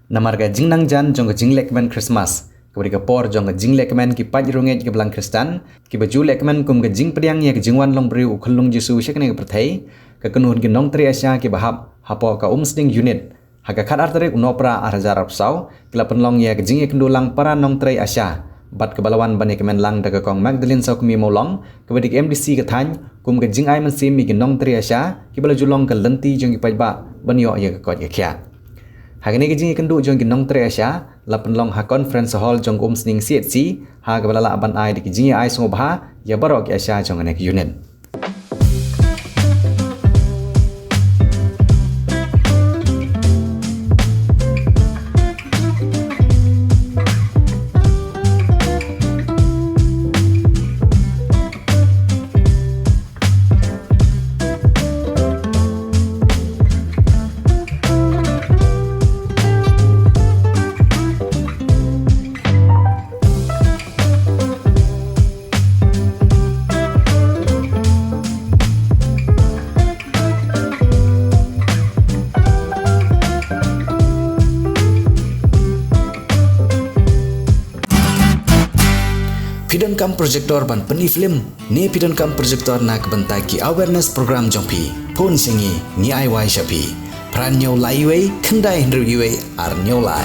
namarga jingnang jan jong jing Lehkmen Christmas kebri ke por jong jing Lehkmen ki paj runget ke belang Kristen ki baju Lehkmen kum ke jing priang ye ke jingwan long bri ukhulung Jesu shekne ke perthai ke kenuhun ki nong tri Asha ki bahap hapo ka Umsning unit haga khat artare unopra arjar arpsau kila penlong ye ke jing ye kendulang para nong tri Asha bat ke balawan bani kemen lang daga kong Magdalene sau kemi molong kebri ke MDC ke thany kum ke Jingai mensim mi ke nong tri Asha ki bala julong ke lenti jong ki pajba banyo ye ke kot ye kya hagani ke jing kendu jong ki nong tri Asha la penlong ha conference hall jong Umsning CHC ha ke bala la ban ai di ke jing ai Sngewbha ya barok Asha jong anek unit. Pidon kam projector ban peni film ni pidon kam projector nak bentai ki awareness program jongpi phun singi ni ai wai shapi pran nyau lai wei khandai ndru yue ar nyau lai